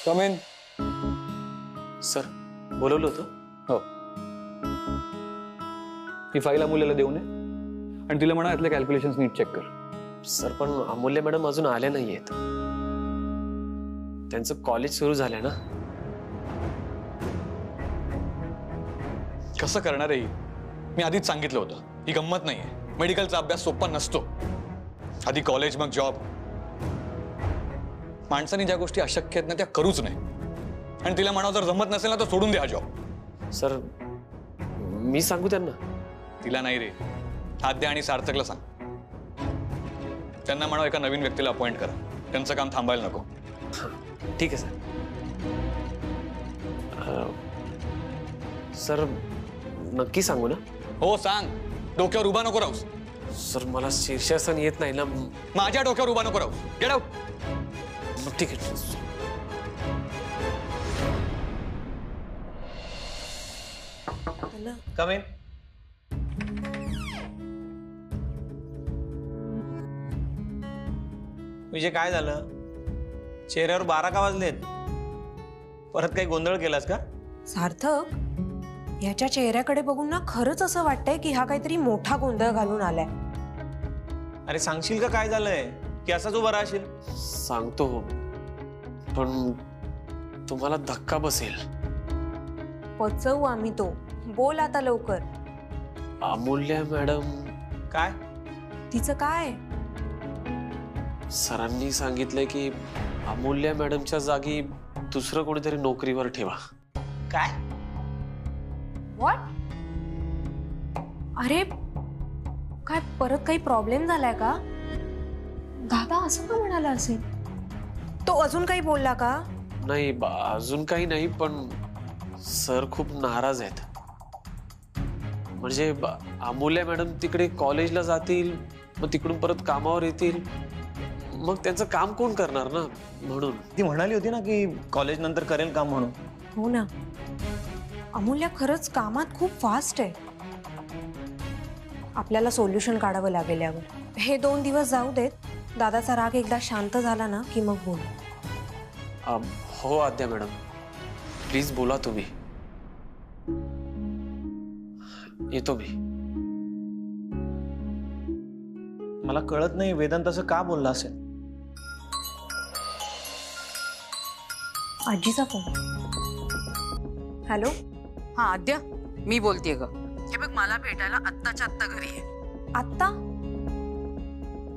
Come in. Sir बोलवलं होतं? हो. ही फाईल अमूल्याला देऊ नये आणि तिला म्हणा यातले कॅल्क्युलेशन्स नीट चेक कर. सर पण अमूल्य मॅडम अजून आले नाहीयेत. त्यांचं कॉलेज सुरू झालंय ना. कसं करणार आहे ही? मी आधीच सांगितलं होतं ही गंमत नाहीये. मेडिकलचा अभ्यास सोपा नसतो. आधी कॉलेज मग जॉब. माणसाने ज्या गोष्टी अशक्य आहेत ना त्या करूच नाही. आणि तिला म्हणावं जर जमत नसेल ना तर सोडून द्या जॉब. सर मी सांगू त्यांना? तिला नाही रे, आद्या आणि सार्थकला सांग. त्यांना म्हणावं एका नवीन व्यक्तीला अपॉइंट करा. त्यांचं काम थांबायला नको. ठीक आहे सर. सर नक्की सांगू ना? हो सांग. डोक्यावर उभा नको राहूस. सर मला शीर्षासन येत नाही ना. माझ्या डोक्यावर उभा नको राहूस. Get out. ठीक आहे. कम इन. विजय काय झालं? चेहऱ्यावर 12 का वाजलेत? परत काही गोंधळ केलास का? सार्थक, याच्या चेहऱ्याकडे बघून ना खरंच असं वाटतंय की हा काहीतरी मोठा गोंधळ घालून आलाय. अरे सांगशील का काय झालंय की असाच उभा राहशील? सांगतो पण तुम्हाला धक्का बसेल. पचवू आम्ही तो. बोल आता लवकर. अमूल्य मॅडम. काय? तिचं काय? सरांनी सांगितलंय की अमूल्य मॅडमच्या जागी दुसरं कोणीतरी नोकरीवर ठेवा. काय? व्हॉट? अरे काय परत काही प्रॉब्लेम झालाय का? दादा असं का म्हणाला असेल? तो अजून काही बोलला का? नाही अजून काही नाही पण सर खूप नाराज आहेत. म्हणजे अमूल्य मॅडम तिकडे कॉलेजला जातील मग तिकडून परत कामावर येतील मग त्यांचं काम कोण करणार ना. म्हणून ती म्हणाली होती ना की कॉलेज नंतर करेल काम म्हणून. हो ना. अमूल्य खरंच कामात खूप फास्ट आहे. आपल्याला सोल्युशन काढावं लागेल यावर. हे 2 दिवस जाऊ देत. दादाचा राग एकदा शांत झाला ना की मग बोलू. हो आद्या मॅडम प्लीज बोला तुम्ही. येतो मी. मला कळत नाही वेदांत असं का बोलला असेल. आजीचा फोन. हॅलो. हा आद्या मी बोलतेय ग. हे बघ मला भेटायला आत्ताच्या आत्ता घरी आहे. आत्ता?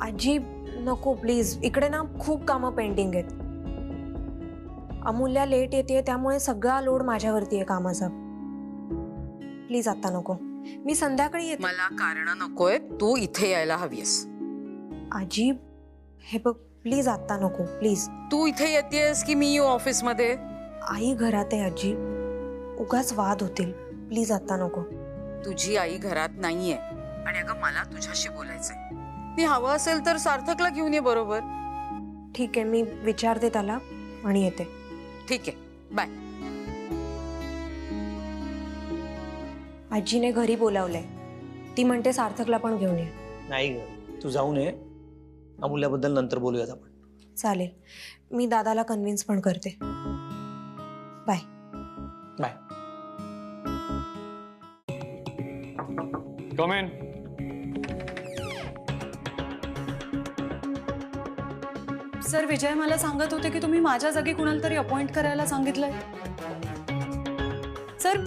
आजी नको प्लीज. इकडे ना खूप कामं पेंडिंग आहेत. अमूल्या लेट येते त्यामुळे सगळा लोड माझ्यावरती आहे कामाचा. प्लीज आता नको. मी संध्याकाळी येते. मला कारण नकोय. तू इथे यायला हवीस. आजी हे बघ प्लीज आता नको प्लीज. तू इथे येतेस की मी येऊ ऑफिस मध्ये? आई घरात आहे आजी. उगाच वाद होतील. प्लीज आता नको. तुझी आई घरात नाहीये आणि अगं मला तुझ्याशी बोलायचंय. मी हवं असेल तर सार्थकला घेऊन ये बरोबर. ठीक आहे मी विचारते त्याला आणि येते. ठीक आहे बाय. आजीने घरी बोलावलंय. ती म्हणते सार्थकला पण घेऊन ये. नाही ग तू जाऊन ये. अमूल्याबद्दल नंतर बोलूयात आपण. चालेल. मी दादाला कन्व्हिन्स पण करते. Bye. Bye. Come in. Sir Vijay मला सांगत होते की तुम्ही माझ्या जागी कुणाला तरी अपॉइंट करायला सांगितलंय. सर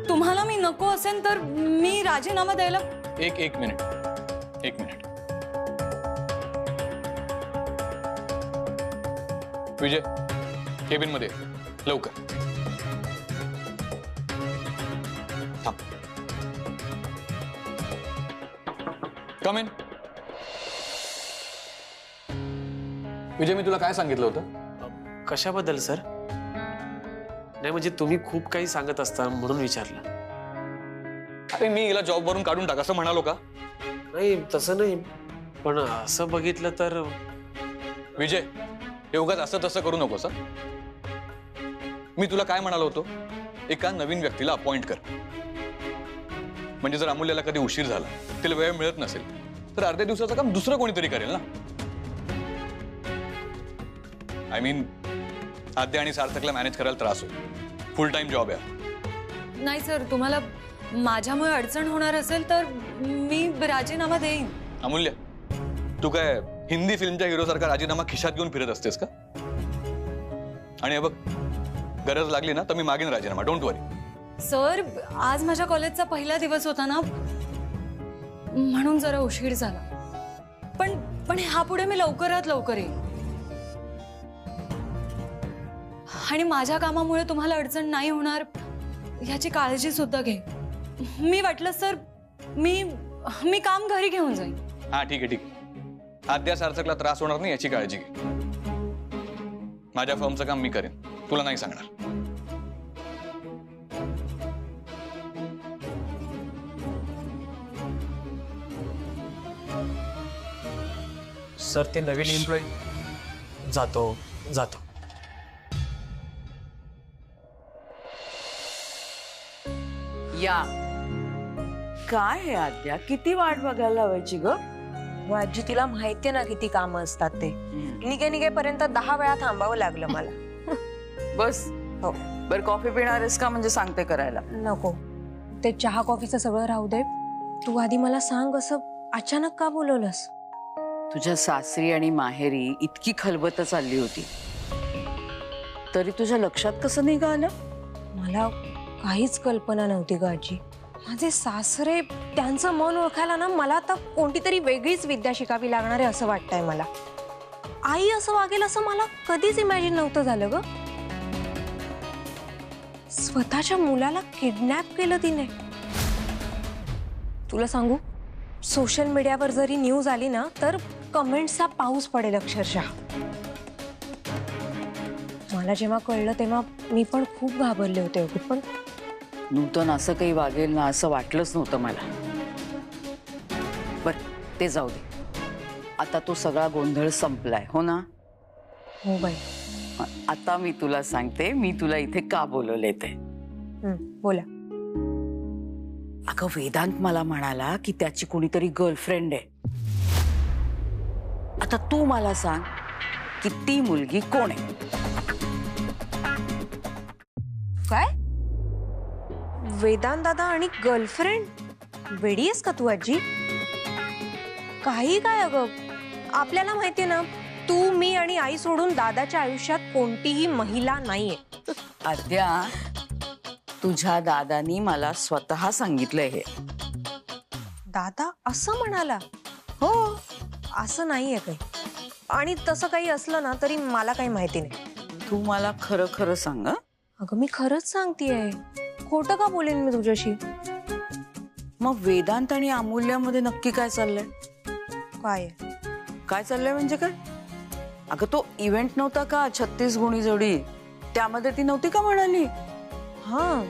तुम्हाला मी नको असेल तर मी राजीनामा द्यायला. एक मिनिट. विजय केबिन मध्ये लवकर थांब. कम इन. विजय मी तुला काय सांगितलं होतं? कशाबद्दल सर? नाही म्हणजे तुम्ही खूप काही सांगत असता म्हणून विचारलं. अरे मी हिला जॉब वरून काढून टाक असं म्हणालो का? नाही तसं नाही पण असं बघितलं तर. विजय हे उगाच असं तसं करू नकोस. मी तुला काय म्हणालो होतो? एका नवीन व्यक्तीला अपॉइंट कर. म्हणजे जर अमूल्याला कधी उशीर झाला तिला वेळ मिळत नसेल तर अर्ध्या दिवसाचं काम दुसरं कोणीतरी करेल ना. आय मीन आद्या आणि सार्थकला मॅनेज करायला त्रास होईल. फुल टाइम जॉब आहे. नाही सर, तुम्हाला माझ्यामुळे अडचण होणार असेल तर मी राजीनामा देईन. अमूल्य, तू काय हिंदी फिल्मच्या हिरो सारखा राजीनामा खिशात घेऊन फिरत असतेस का? आणि हे बघ, गरज लागली ना तर मी मागेन राजीनामा, डोंट वरी. सर, आज माझ्या कॉलेजचा पहिला दिवस होता ना, म्हणून जरा उशीर झाला. पण ह्यापुढे मी लवकरात लवकर येईन. आणि माझ्या कामामुळे तुम्हाला अडचण नाही होणार याची काळजी सुद्धा घे. मी वाटलं सर, मी काम घरी घेऊन जाईन. हा ठीक आहे, ठीक आहे. आद्या सार्थकला त्रास होणार नाही याची काळजी घे. माझ्या फर्मचं काम मी करेन, तुला नाही सांगणार. सर, ते नवीन एम्प्लॉई जातो. या काय आहे आद्या, किती वाट बघायला लावायची ग? आजी, तिला माहितीये ना किती कामं असतात ते. निघेपर्यंत 10 वेळा थांबावं लागलं मला. बस. हो. बर, कॉफी पिणार आहेस का? म्हणजे सांगते करायला. नको, ते चहा कॉफीचं सगळं राहू दे. तू आधी मला सांग, असं अचानक का बोलवलंस? तुझ्या सासरी आणि माहेरी इतकी खलबत चालली होती, तरी तुझ्या लक्षात कसं नाही का आलं? मला काहीच कल्पना नव्हती ग आजी. माझे सासरे, त्यांचं मन ओळखायला ना मला आता कोणती तरी वेगळीच विद्या शिकावी लागणार आहे असं वाटतंय मला. आई असं वागेल असं मला कधीच इमॅजिन नव्हतं झालं ग. स्वतःच्या मुलाला किडनॅप केलं तिने. तुला सांगू, सोशल मीडियावर जरी न्यूज आली ना तर कमेंट्सचा पाऊस पडेल अक्षरशः. मला जेव्हा कळलं तेव्हा मी पण खूप घाबरले होते. पण नूतन असं काही वागेल ना असं वाटलंच नव्हतं मला. बर, ते जाऊ दे. आता तो सगळा गोंधळ संपलाय, हो ना? हो बाई. आता मी तुला सांगते, मी तुला इथे का बोलवले ते. बोला. अगं, वेदांत मला म्हणाला की त्याची कोणीतरी गर्लफ्रेंड आहे. आता तू मला सांग की ती मुलगी कोण आहे? काय? वेदांत दादा आणि गर्लफ्रेंड? वेडी आहेस का तू आजी? काही काय अगं, आपल्याला माहितीये ना, तू, मी आणि आई सोडून दादाच्या आयुष्यात कोणतीही महिला नाहीये. आद्या, तुझ्या दादानी मला स्वतः सांगितलंय हे. दादा असं म्हणाला? हो. असं नाहीये काही. आणि तसं काही असलं ना तरी मला काही माहिती नाही. तू मला खरं खरं सांग. अगं, मी खरंच सांगतेय. खोटं का बोलेन मी तुझ्याशी? मग वेदांत आणि अमूल्यामध्ये नक्की काय चाललंय? काय चाललंय म्हणजे काय? अगं, तो इव्हेंट नव्हता का 36 गुणी जोडी, त्यामध्ये ती नव्हती का म्हणाली? हा,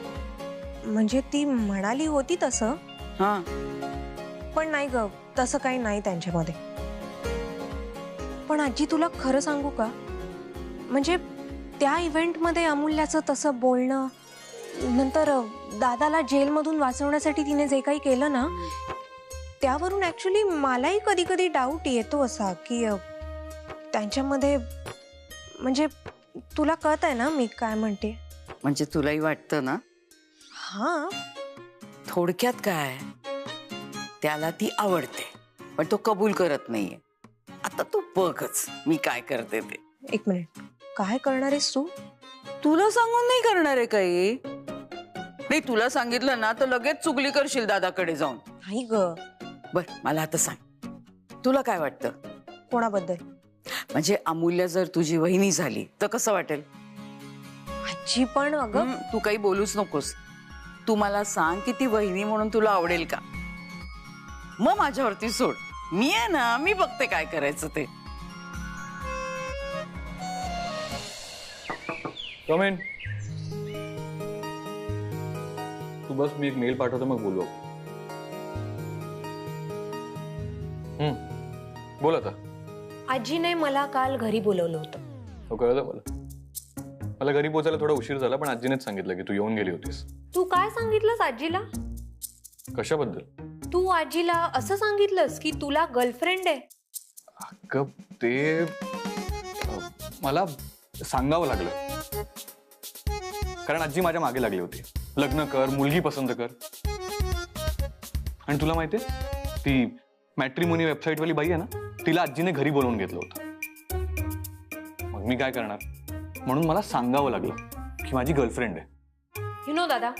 म्हणजे ती म्हणाली होती तसं. हा, पण नाही ग, तसं काही नाही त्यांच्यामध्ये. पण आजी, तुला खरं सांगू का, म्हणजे त्या इव्हेंटमध्ये अमूल्याचं तसं बोलणं, नंतर दादाला जेलमधून वाचवण्यासाठी तिने जे काही केलं ना, त्यावरून ऍक्च्युली मलाही कधी कधी डाऊट येतो असा की त्यांच्यामध्ये, म्हणजे तुला कळत आहे ना मी काय म्हणते? म्हणजे तुलाही वाटतं ना? हा. थोडक्यात काय, त्याला ती आवडते पण तो कबूल करत नाहीये. आता तू बघच मी काय करते ते. एक मिनिट, काय करणार आहेस तू? तुला सांगून नाही करणार आहे काही. नाही, तुला सांगितलं ना तर लगेच चुगली करशील दादाकडे जाऊन. नाही ग. बर, मला आता सांग, तुला काय वाटतं? कोणाबद्दल? म्हणजे अमूल्य जर तुझी वहिनी झाली तर कसं वाटेल? आजी पण अगं, तू काही बोलूच नकोस. तू मला सांग की ती वहिनी म्हणून तुला आवडेल का? मग माझ्यावरती सोड, मी आहे ना, मी बघते काय करायचं ते. कमेन, तू बस, मी एक मेल पाठवतो मग बोलू. बोल आता. आजीने मला काल घरी बोलवलं होतं. हो, कळलं मला. मला घरी पोहोचायला थोडा उशीर झाला, पण आजीनेच सांगितलं की तू येऊन गेली होतीस. तू काय सांगितलंस आजीला? कशाबद्दल? तू आजीला असं सांगितलंस की तुला गर्लफ्रेंड आहे? अगं, ते मला सांगावं लागलं, कारण आजी माझ्या मागे लागली होती. लग्न कर, मुलगी पसंत कर. आणि तुला माहितीये, ती मॅट्रिमोनी वेबसाईट वाली बाई आहे ना, तिला आजीने घरी बोलवून घेतलं होतं. मग मी काय करणार, म्हणून मला सांगावं लागलं की माझी गर्लफ्रेंड आहे. यु नो दादा,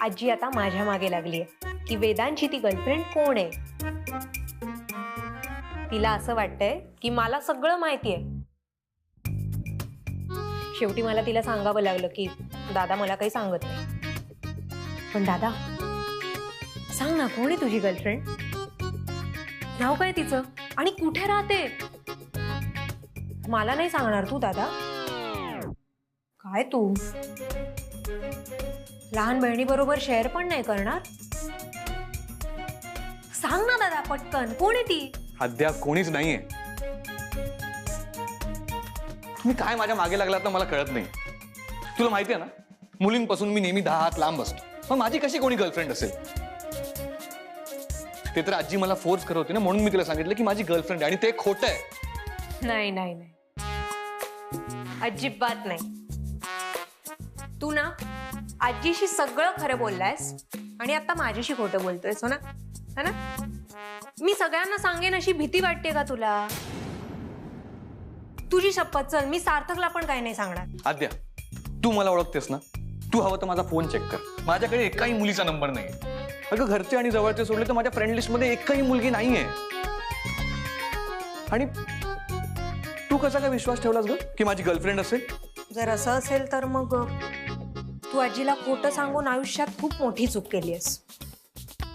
आजी आता माझ्या मागे लागली आहे की वेदांची ती गर्लफ्रेंड कोण आहे. तिला असं वाटतंय की मला सगळं माहिती आहे. शेवटी मला तिला सांगावं लागलं की दादा मला काही सांगत नाही. पण दादा सांग ना, कोण आहे तुझी गर्लफ्रेंड? नाव काय तिचं आणि कुठे राहते? मला नाही सांगणार तू दादा? काय तू लहान बहिणीबरोबर शेअर पण नाही करणार? सांग ना दादा पटकन, कोण आहे ती? अद्याप कोणीच नाहीये. मी काय माझ्या मागे लागलात ना मला कळत नाही. तुला माहिती आहे ना, मुलींपासून मी नेहमी 10 हात लांब असतो. मग माझी कशी कोणी गर्लफ्रेंड असेल? ते तर आजी मला फोर्स करत होती ना, म्हणून मी तिला सांगितलं की माझी गर्लफ्रेंड आहे. आणि ते खोटं आहे. नाही नाही नाही, अजिबात नाही. तू ना आजीशी सगळं खरं बोललायस आणि आता माझ्याशी खोटं बोलतोयस, हो ना? है ना? मी सगळ्यांना सांगेन अशी भीती वाटते का तुला? तुझी शपथ, चल मी सार्थकला पण काही नाही सांगणार. आद्या, तू मला ओळखतेस ना, तू हवं तर माझा फोन चेक कर. माझ्याकडे एकाही मुलीचा नंबर नाहीये. अगं घरचे आणि जवळचे सोडले तर माझ्या फ्रेंड लिस्ट मध्ये एकही मुलगी नाहीये. आणि तू कसा काय विश्वास ठेवलास ग की माझी गर्लफ्रेंड असेल? जर असं असेल तर मग तू आजीला खोटं सांगून आयुष्यात खूप मोठी चूक केली आहेस.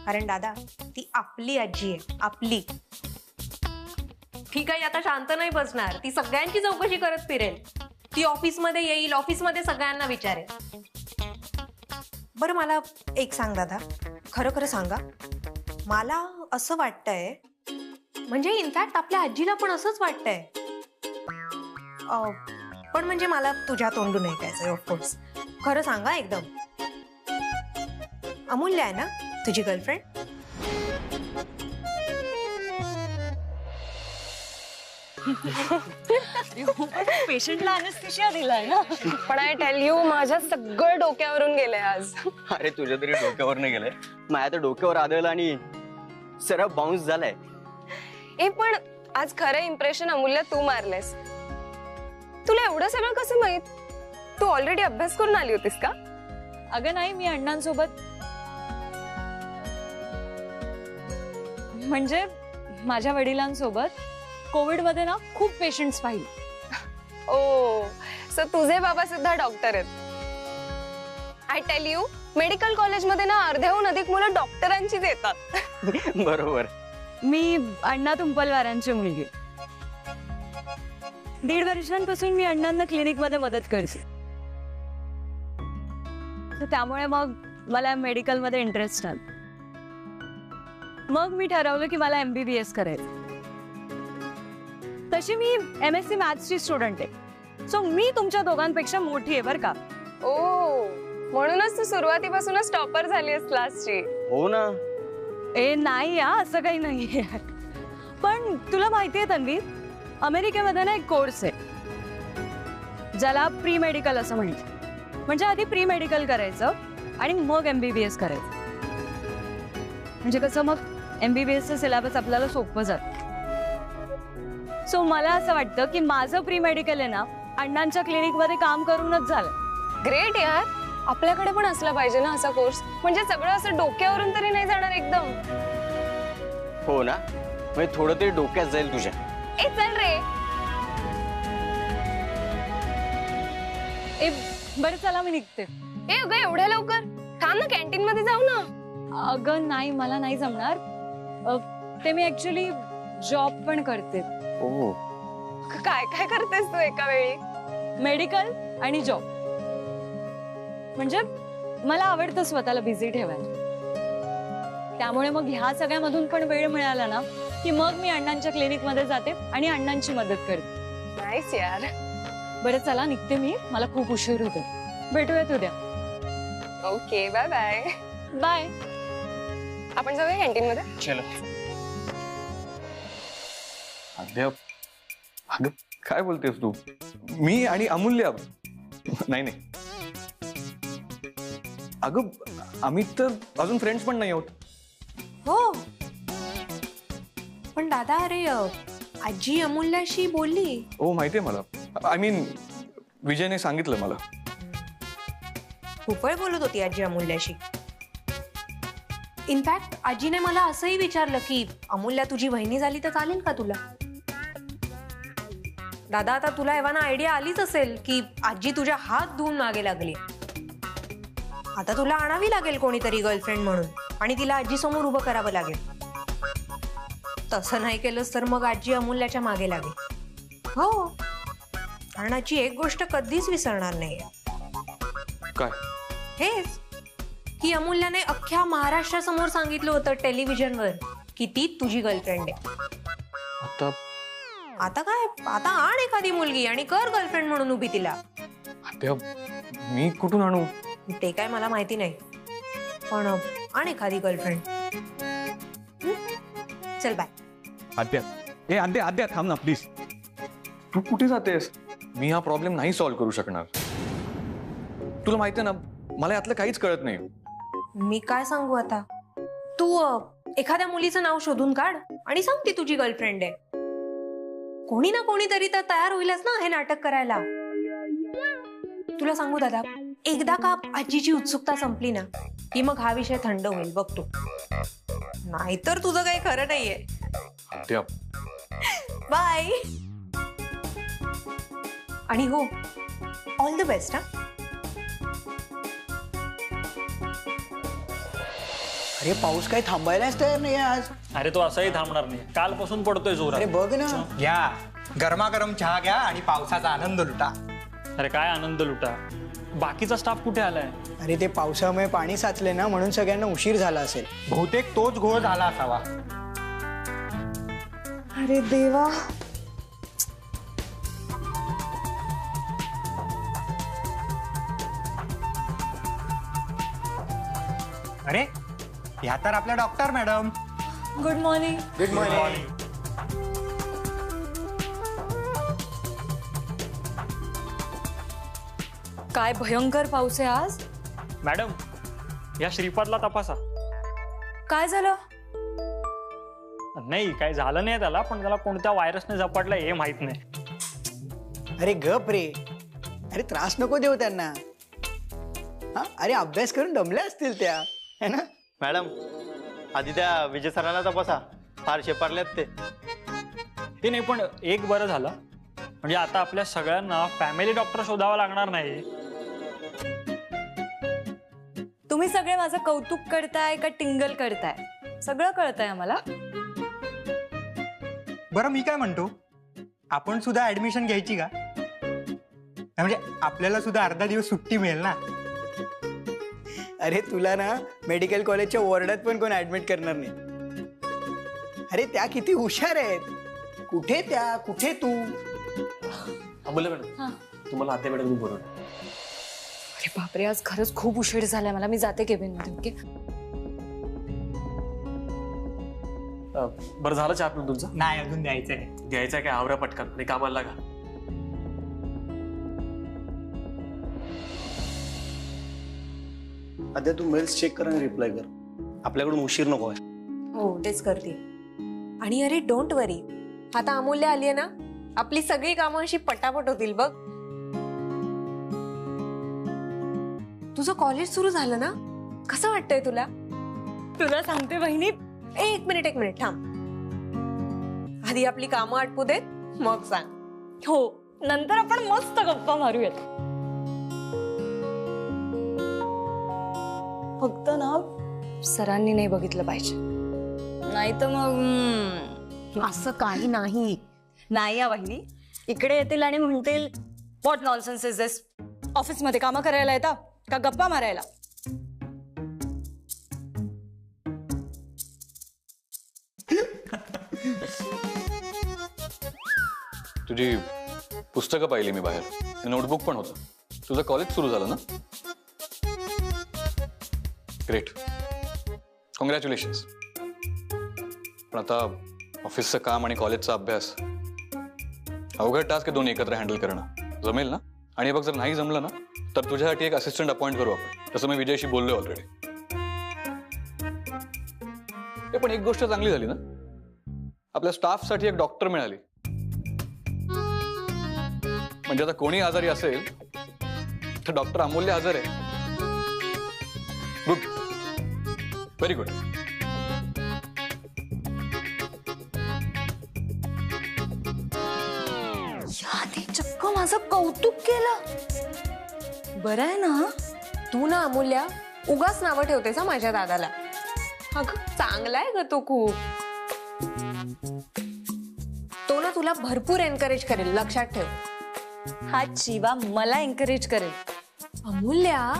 कारण दादा, ती आपली आजी आहे, आपली. ती काही आता शांत नाही बसणार. ती सगळ्यांची चौकशी करत फिरेल. ती ऑफिसमध्ये येईल, ऑफिसमध्ये सगळ्यांना विचारेल. बरं मला एक सांग दादा, खरं खरं सांगा, मला असं वाटतंय, म्हणजे इनफॅक्ट आपल्या आजीला पण असंच वाटतंय. पण म्हणजे मला तुझ्या तोंडून ऐकायचंय ऑफकोर्स. खरं सांगा एकदम, अमूल्य आहे ना तुझी गर्लफ्रेंड? पेशंटला अनेस्थेशिया दिलाय ना. पण आय टेल यू, माझ्या सगळं डोक्यावरून गेलंय आज. अरे तुझ्या तरी डोक्यावर नाही गेलंय, माझ्या तर डोक्यावर आदळलं आणि सरळ बाउन्स झालाय. ए पण आज खरं इम्प्रेशन अमूल्य तू मारलेस. तुला एवढं सगळं कसं माहित? तू ऑलरेडी अभ्यास करून आली होतीस का? अगं नाही, मी अण्णांसोबत, म्हणजे माझ्या वडिलांसोबत कोविड मध्ये ना खूप पेशंट्स पाहिले. ओ, सो तुझे बाबा सुद्धा डॉक्टर आहेत. आय टेल यू, मेडिकल कॉलेजमध्ये ना अर्ध्याहून अधिक मुलं डॉक्टरांचीच येतात. बरोबर. मी अण्णा तुंपलवारांची मुलगी. 1.5 वर्षांपासून मी अण्णांना क्लिनिक मध्ये मदत करते. तर त्यामुळे मग मला मेडिकल मध्ये इंटरेस्ट आला. मग मी ठरवलं की मला MBBS करायचं. तशी मी MSc मॅथ्सची स्टुडंट आहे. सो मी तुमच्या दोघांपेक्षा मोठी आहे बरं का. ओ, म्हणूनच तू सुरुवातीपासूनच टॉपर झाली आहेस क्लासची. हो ना. ए नाही या, असं काही नाहीये. पण तुला माहितीये तन्वी, अमेरिकेमध्ये ना एक कोर्स आहे ज्याला प्री मेडिकल असं म्हणतात. म्हणजे आधी प्री मेडिकल करायचं आणि मग MBBS करायचं. म्हणजे कसं मग MBBSचं सिलेबस आपल्याला सोपं जातं. सो मला असं वाटतं की माझं प्री मेडिकल आहे ना अण्णांच्या क्लिनिक मध्ये काम करूनच झालं. ग्रेट यार, आपल्याकडे पण असला पाहिजे ना असा कोर्स. म्हणजे सगळं असं डोक्यावरून तरी नाही जाणार एकदम. हो ना, म्हणजे थोडं तरी डोक्यात जाईल तुझ्या. ए चल रे. ए बरं चला, मी निघते. ए अगं एवढ्या लवकर? थांब ना, कॅन्टीन मध्ये जाऊ ना. अगं नाही, मला नाही जमणार. ते मी ऍक्च्युली जॉब पण करते. ओ, काय काय करतेस तू एका वेळी? मेडिकल आणि जॉब. म्हणजे मला आवडतं स्वतःला बिझी ठेवायला. त्यामुळे मग ह्या सगळ्यामधून पण वेळ मिळाला ना की मग मी अण्णांच्या क्लिनिक मध्ये जाते आणि अण्णांची मदत करते. नाईस यार. बरं चला, निघते मी, मला खूप उशीर होतो. भेटूयात उद्या. Okay, bye bye. बाय. आपण जाऊया कॅन्टीन मध्ये. चलो. अद्याप अगं काय बोलतेस तू? मी आणि अमूल्य नाही नाही, अगं आम्ही तर अजून फ्रेंड्स पण नाही आहोत. हो पण दादा, अरे आजी अमूल्याशी बोलली. हो माहितीये मला. आय मीन विजयने सांगितलं मला. खूप वेळ बोलत होती आजी अमूल्याशी. इनफॅक्ट आजीने मला असंही विचारलं की अमूल्या तुझी वहिनी झाली तर चालेल का तुला. दादा, आता तुला एव्हाना आयडिया आलीच असेल की आजी तुझ्या हात धुवून मागे लागली. आता तुला आणावी लागेल कोणीतरी गर्लफ्रेंड म्हणून आणि तिला आजी समोर उभं करावं लागेल. तसं नाही केलंस तर मग आजी अमूल्याच्या मागे लागेल. हो, कारण आजी एक गोष्ट कधीच विसरणार नाही. काय? हेच की अमूल्याने अख्ख्या महाराष्ट्रासमोर सांगितलं होतं टेलिव्हिजनवर की ती तुझी गर्लफ्रेंड आहे. आता काय, आता आण एखादी मुलगी आणि कर गर्लफ्रेंड म्हणून उभी तिला. मी कुठून आणू? ते काय मला माहिती नाही, पण आण एखादी गर्लफ्रेंड. चल बाय. आद्या थांब ना प्लीज. तू कुठे जातेस? मी हा प्रॉब्लेम नाही सॉल्व्ह करू शकणार. तुला माहिती आहे ना, मला यातलं काहीच कळत नाही. मी काय सांगू आता? तू एखाद्या मुलीचं नाव शोधून काढ आणि सांग ती तुझी गर्लफ्रेंड आहे. कोणी ना कोणीतरी तर तयार होईलच ना हे नाटक करायला. तुला सांगू दादा, एकदा का आजीची उत्सुकता संपली ना की मग हा विषय थंड होईल बघ तू. नाहीतर तुझं काही खरं नाहीये. बाय. आणि हो, ऑल द बेस्ट. हा, अरे पाऊस काही थांबायलाच तयार नाही आज. अरे तो असाही थांबणार नाही, कालपासून पडतोय जोरात. अरे बघ ना. घ्या गरमागरम चहा घ्या आणि पावसाचा आनंद लुटा. अरे काय आनंद लुटा, बाकीचा स्टाफ कुठे आलाय? अरे ते पावसामुळे पाणी साचले ना, म्हणून सगळ्यांना उशीर झाला असेल. बहुतेक तोच घोळ झाला असावा. अरे देवा. अरे ह्या तर आपल्या doctor madam. Good morning. Good morning. काय भयंकर पाऊस आहे आज. मॅडम, या श्रीपादला तपासा. काय झालं? नाही काय झालं नाही त्याला, पण त्याला कोणत्या व्हायरसने झपाटलाय हे माहित नाही. अरे गप रे. अरे त्रास नको देऊ त्यांना. हा, अरे अभ्यास करून दमल्या असतील त्या, है ना? मॅडम आधी त्या विजय सरांना तपासा, फार शेपारल्यात ते. ते नाही, पण एक बरं झालं, म्हणजे आता आपल्या सगळ्यांना फॅमिली डॉक्टर शोधावा लागणार नाही. तुम्ही सगळे माझं कौतुक करताय का टिंगल करताय? सगळं कळतंय आम्हाला. बरं मी काय म्हणतो, आपण सुद्धा ऍडमिशन घ्यायची का? म्हणजे आपल्याला सुद्धा अर्धा दिवस सुट्टी मिळेल ना. अरे तुला ना मेडिकल कॉलेजच्या वॉर्डात पण कोण ऍडमिट करणार नाही. अरे त्या किती हुशार आहेत. कुठे त्या, कुठे तू. अमूल्य मॅडम, तुम्हाला आद्या मॅडम बोलवलं. अरे बापरे, आज खरंच खूप उशीर झालाय मला. मी जाते केबिन मध्ये. ओके. बरं झालं चहा पिऊन तुमचं? नाही अजून द्यायचंय. द्यायचंय काय? आवरा पटकन आणि कामाला लागा. आद्या तू मेल्स चेक कर आणि रिप्लाय कर. आपल्याकडून उशीर नको आहे. हो तेच करते. आणि अरे डोंट वरी, आता अमूल्य आली आहे ना, आपली सगळी कामं अशी पटापट होतील बघ. तुझं कॉलेज सुरू झालं ना, कसं वाटतंय तुला? तुला सांगते बहिणी, एक मिनिट थांब. आधी आपली कामं आटपू देत, मग सांग. हो नंतर आपण मस्त गप्पा मारूयात. फक्त ना सरांनी नाही बघितलं पाहिजे, नाही तर मग असं काही नाही. नाही या बहिणी इकडे येतील आणि म्हणतील व्हॉट नॉनसेन्स इज दिस. ऑफिसमध्ये कामं करायला येता का गप्पा मारायला? तुझी पुस्तकं पाहिली मी बाहेर, नोटबुक पण होतं. तुझं कॉलेज सुरू झालं ना? Great, congratulations. पण आता ऑफिसचं काम आणि कॉलेजचा अभ्यास अवघड टास्क आहे दोन्ही एकत्र हँडल करणं. जमेल ना? आणि बघ, जर नाही जमलं ना तर तुझ्यासाठी एक असिस्टंट अपॉइंट करू आपण. तसं मी विजयशी बोललोय ऑलरेडी. पण एक गोष्ट चांगली झाली ना, आपल्या स्टाफसाठी एक डॉक्टर मिळाली. म्हणजे आता कोणी आजारी असेल तर डॉक्टर अमूल्य हजर आहे. Good, very good. चक्क माझं कौतुक केलं. बरं आहे ना. तू ना अमूल्या उगाच नावं ठेवतेस हा माझ्या दादाला. अगं चांगला आहे ग तो खूप. तो ना तुला भरपूर एनकरेज करेल, लक्षात ठेव. हा शिवा मला एनकरेज करेल. अमूल्या